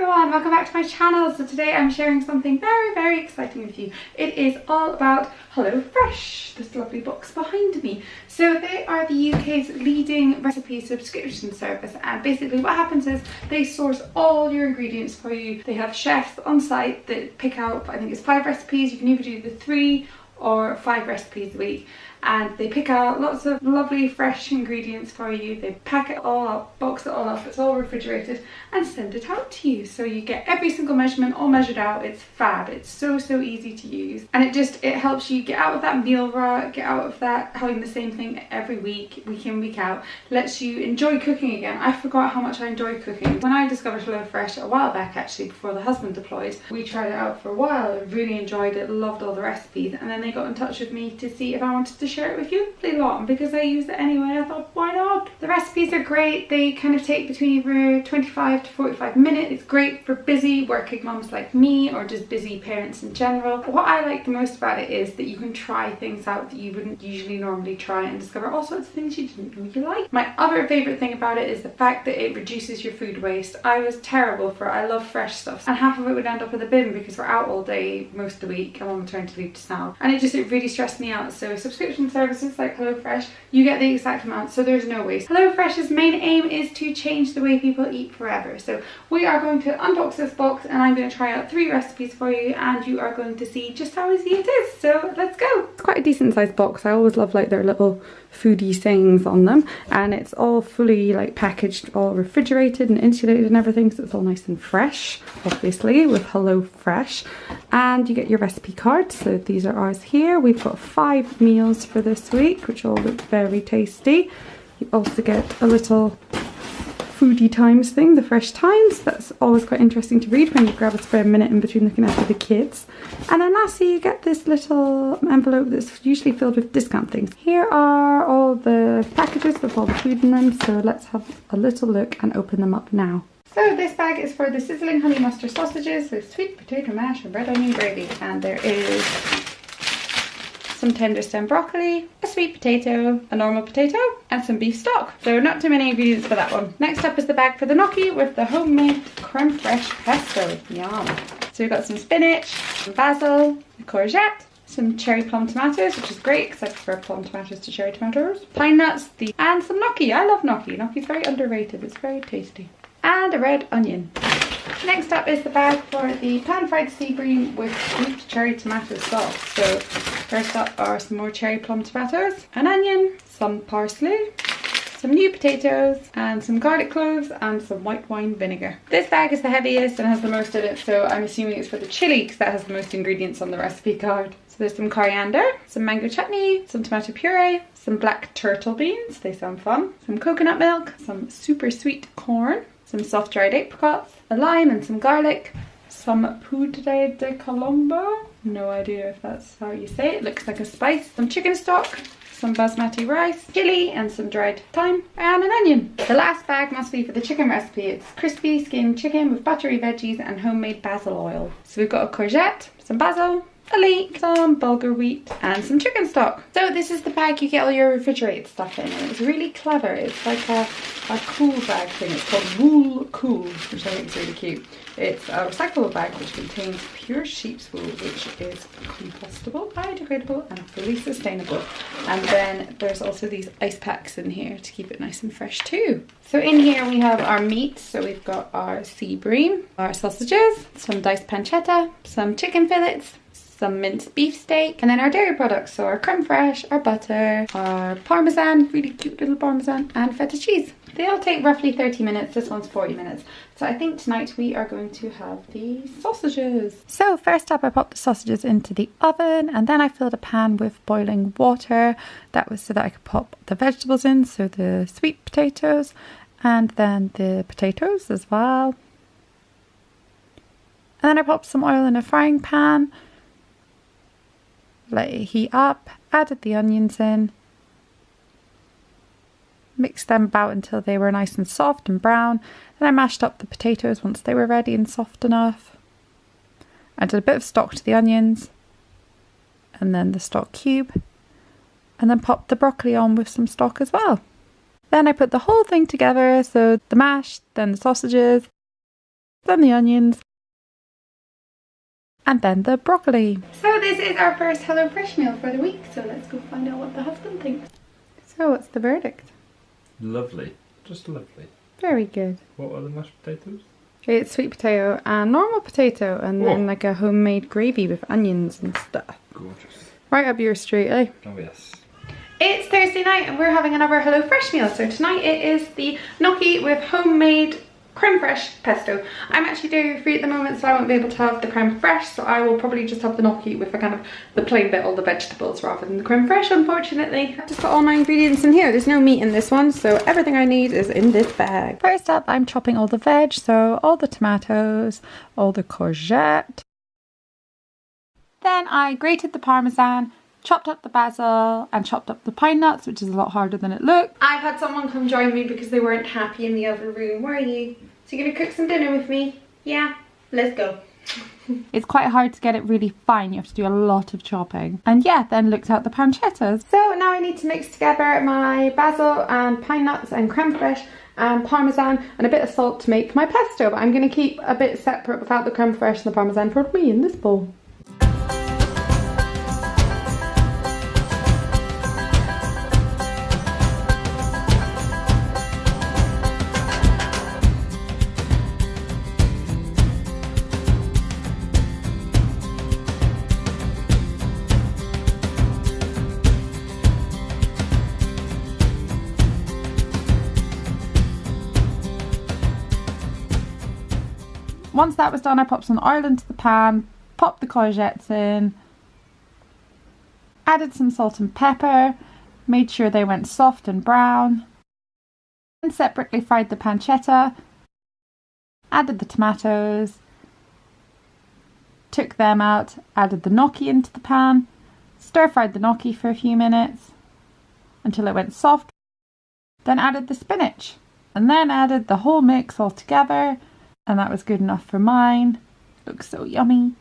everyone, welcome back to my channel. So today I'm sharing something very exciting with you. It is all about HelloFresh, this lovely box behind me. So they are the UK's leading recipe subscription service, and basically what happens is they source all your ingredients for you. They have chefs on site that pick out, I think it's 5 recipes. You can either do the 3 or 5 recipes a week, and they pick out lots of lovely fresh ingredients for you. They pack it all up, box it all up, it's all refrigerated, and send it out to you. So you get every single measurement all measured out. It's fab. It's so easy to use, and it helps you get out of that meal rut, get out of that having the same thing every week in, week out. Lets you enjoy cooking again. I forgot how much I enjoy cooking. When I discovered HelloFresh a while back, actually before the husband deployed, we tried it out for a while. I really enjoyed it, loved all the recipes, and then they got in touch with me to see if I wanted to share it with you later on, because I use it anyway. I thought, why not? The recipes are great. They kind of take between either 25 to 45 minutes. It's great for busy working moms like me, or just busy parents in general. What I like the most about it is that you can try things out that you wouldn't usually normally try, and discover all sorts of things you didn't know you like. My other favourite thing about it is the fact that it reduces your food waste. I was terrible for it. I love fresh stuff, and half of it would end up in the bin because we're out all day most of the week. I'm on maternity leave just now, and it really stressed me out. So subscription services like HelloFresh, you get the exact amount, so there's no waste. HelloFresh's main aim is to change the way people eat forever. So we are going to unbox this box, and I'm going to try out 3 recipes for you, and you are going to see just how easy it is. So let's go. It's quite a decent sized box. I always love like their little foodie sayings on them, and it's all fully like packaged, all refrigerated and insulated and everything, so it's all nice and fresh, obviously with HelloFresh. And you get your recipe cards, so these are ours here. We've got 5 meals for this week, which all look very tasty. You also get a little foodie times thing, the fresh times. That's always quite interesting to read when you grab a spare minute in between looking after the kids. And then lastly, you get this little envelope that's usually filled with discount things. Here are all the packages with all the food in them, so let's have a little look and open them up now. So this bag is for the sizzling honey mustard sausages with sweet potato mash and red onion gravy, and there is some tender stem broccoli, a sweet potato, a normal potato, and some beef stock. So not too many ingredients for that one. Next up is the bag for the gnocchi with the homemade creme fraiche pesto. Yum. So we've got some spinach, some basil, a courgette, some cherry plum tomatoes, which is great because I prefer plum tomatoes to cherry tomatoes, pine nuts, and some gnocchi. I love gnocchi. Gnocchi's very underrated. It's very tasty. And a red onion. Next up is the bag for the pan-fried sea bream with sweet cherry tomato sauce. So first up are some more cherry plum tomatoes, an onion, some parsley, some new potatoes, and some garlic cloves, and some white wine vinegar. This bag is the heaviest and has the most in it, so I'm assuming it's for the chili because that has the most ingredients on the recipe card. So there's some coriander, some mango chutney, some tomato puree, some black turtle beans, they sound fun, some coconut milk, some super sweet corn, some soft dried apricots, a lime and some garlic, some poudre de colombo, no idea if that's how you say it, looks like a spice, some chicken stock, some basmati rice, chili, and some dried thyme, and an onion. The last bag must be for the chicken recipe. It's crispy skinned chicken with buttery veggies and homemade basil oil. So we've got a courgette, some basil, a leek, some bulgur wheat, and some chicken stock. So this is the bag you get all your refrigerated stuff in, and it's really clever. It's like a cool bag thing. It's called Wool Cool, which I think is really cute. It's a recyclable bag which contains pure sheep's wool, which is compostable, biodegradable, and fully sustainable. And then there's also these ice packs in here to keep it nice and fresh too. So in here we have our meats. So we've got our sea bream, our sausages, some diced pancetta, some chicken fillets, some minced beef steak, and then our dairy products, so our creme fraiche, our butter, our parmesan, really cute little parmesan, and feta cheese. They all take roughly 30 minutes, this one's 40 minutes. So I think tonight we are going to have the sausages. So first up I popped the sausages into the oven, and then I filled a pan with boiling water. That was so that I could pop the vegetables in, so the sweet potatoes, and then the potatoes as well. And then I popped some oil in a frying pan, let it heat up, added the onions in, mixed them about until they were nice and soft and brown. Then I mashed up the potatoes once they were ready and soft enough. Added a bit of stock to the onions, and then the stock cube, and then popped the broccoli on with some stock as well. Then I put the whole thing together, so the mash, then the sausages, then the onions, and then the broccoli. So this is our first HelloFresh meal for the week, so let's go find out what the husband thinks. So what's the verdict? Lovely. Just lovely. Very good. What are the mashed potatoes? It's sweet potato and normal potato, and then like a homemade gravy with onions and stuff. Gorgeous. Right up your street, eh? Oh yes. It's Thursday night and we're having another HelloFresh meal. So tonight it is the gnocchi with homemade creme fraiche pesto. I'm actually dairy free at the moment, so I won't be able to have the creme fraiche, so I will probably just have the gnocchi with a kind of the plain bit, all the vegetables, rather than the creme fraiche, unfortunately. I've just got all my ingredients in here. There's no meat in this one, so everything I need is in this bag. First up, I'm chopping all the veg, so all the tomatoes, all the courgette. Then I grated the parmesan, chopped up the basil and chopped up the pine nuts, which is a lot harder than it looked. I've had someone come join me because they weren't happy in the other room. Where are you? So you're gonna cook some dinner with me? Yeah? Let's go. It's quite hard to get it really fine. You have to do a lot of chopping. And yeah, then looked at the pancettas. So now I need to mix together my basil and pine nuts and creme fraiche and parmesan and a bit of salt to make my pesto. But I'm gonna keep a bit separate without the creme fraiche and the parmesan for me in this bowl. Once that was done, I popped some oil into the pan, popped the courgettes in, added some salt and pepper, made sure they went soft and brown, then separately fried the pancetta, added the tomatoes, took them out, added the gnocchi into the pan, stir-fried the gnocchi for a few minutes until it went soft, then added the spinach, and then added the whole mix all together. And that was good enough for mine. Looks so yummy.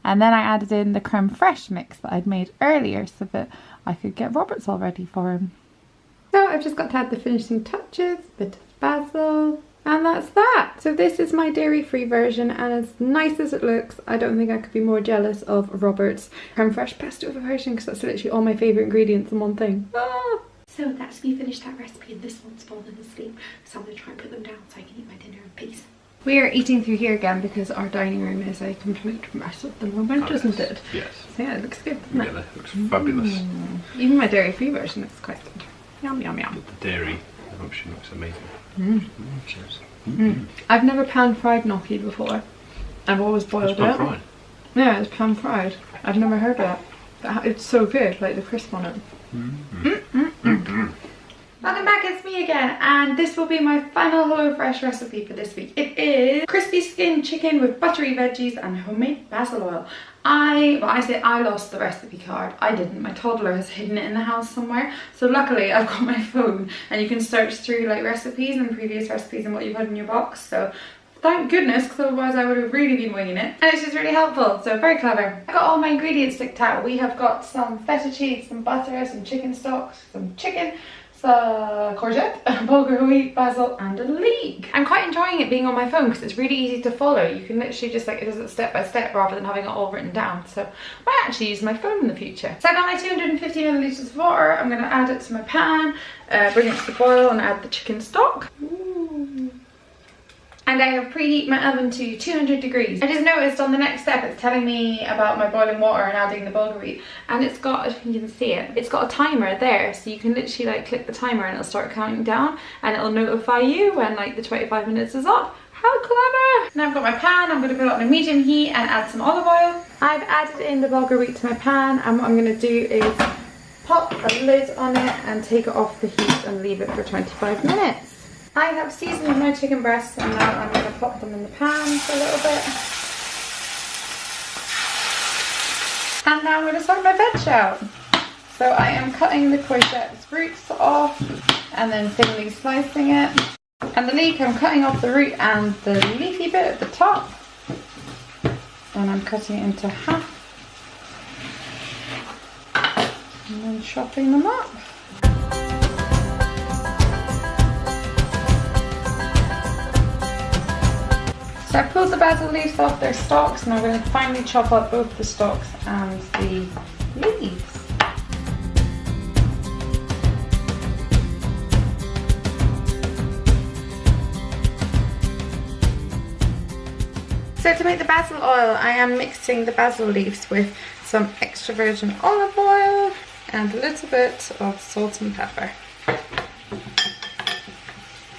And then I added in the creme fraiche mix that I'd made earlier so that I could get Robert's all ready for him. So I've just got to add the finishing touches, bit of basil, and that's that. So this is my dairy-free version, and as nice as it looks, I don't think I could be more jealous of Robert's creme fraiche pesto version, because that's literally all my favourite ingredients in one thing. Ah! So that's me finished that recipe, and this one's fallen asleep, so I'm going to try and put them down so I can eat my dinner in peace. We are eating through here again because our dining room is a complete mess at the moment, isn't it? Yes. So yeah, it looks good, doesn't it? Really, it looks fabulous. Even my dairy-free version looks quite good. Yum, yum, yum. The dairy option looks amazing. Cheers. I've never pan-fried gnocchi before. I've always boiled it. Pan-fried? Yeah, it's pan-fried. I've never heard of that. It's so good, like the crisp on it. Welcome back, it's me again, and this will be my final HelloFresh recipe for this week. It is crispy skin chicken with buttery veggies and homemade basil oil. I lost the recipe card. I didn't. My toddler has hidden it in the house somewhere. So luckily I've got my phone and you can search through like recipes and previous recipes and what you've had in your box. So thank goodness, because otherwise I would have really been winging it. And it's just really helpful, so very clever. I got all my ingredients picked out. We have got some feta cheese, some butter, some chicken stock, some chicken, courgette, bulgur wheat, basil and a leek. I'm quite enjoying it being on my phone because it's really easy to follow. You can literally just like, it does it step by step rather than having it all written down. So I might actually use my phone in the future. So I got my 250 millilitres of water. I'm going to add it to my pan, bring it to the boil and add the chicken stock. Ooh. And I have preheated my oven to 200 degrees. I just noticed on the next step it's telling me about my boiling water and adding the bulgur wheat, and it's got, if you can see it, it's got a timer there, so you can literally like click the timer and it'll start counting down and it'll notify you when like the 25 minutes is up. How clever! Now I've got my pan, I'm going to put it on a medium heat and add some olive oil. I've added in the bulgur wheat to my pan, and what I'm going to do is pop a lid on it and take it off the heat and leave it for 25 minutes. I have seasoned my chicken breasts and now I'm going to pop them in the pan for a little bit. And now I'm going to sort my veg out. So I am cutting the courgette's roots off and then thinly slicing it. And the leek, I'm cutting off the root and the leafy bit at the top. And I'm cutting it into half. And then chopping them up. So I pulled the basil leaves off their stalks, and I'm going to finally chop up both the stalks and the leaves. So to make the basil oil, I am mixing the basil leaves with some extra virgin olive oil and a little bit of salt and pepper.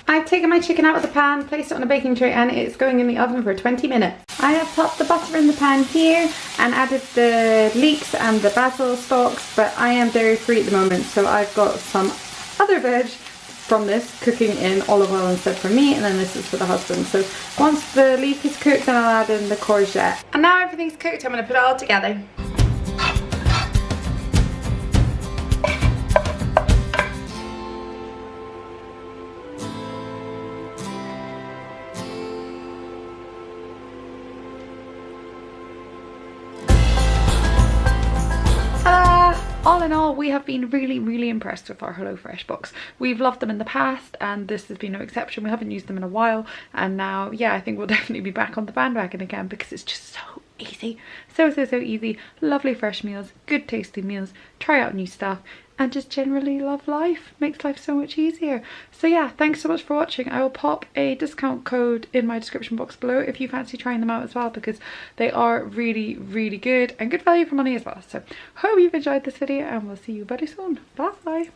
I've taken my chicken out of the pan, placed it on a baking tray, and it's going in the oven for 20 minutes. I have popped the butter in the pan here and added the leeks and the basil stalks, but I am dairy free at the moment, so I've got some other veg from this cooking in olive oil instead for me, and then this is for the husband. So once the leek is cooked, then I'll add in the courgette. And now everything's cooked, I'm going to put it all together. All in all, we have been really impressed with our HelloFresh box. We've loved them in the past, and this has been no exception. We haven't used them in a while, and now, yeah, I think we'll definitely be back on the bandwagon again because it's just so easy. So easy. Lovely fresh meals, good tasty meals, try out new stuff, and just generally love life. Makes life so much easier. So yeah, thanks so much for watching. I will pop a discount code in my description box below if you fancy trying them out as well, because they are really good and good value for money as well. So hope you've enjoyed this video, and we'll see you very soon. Bye.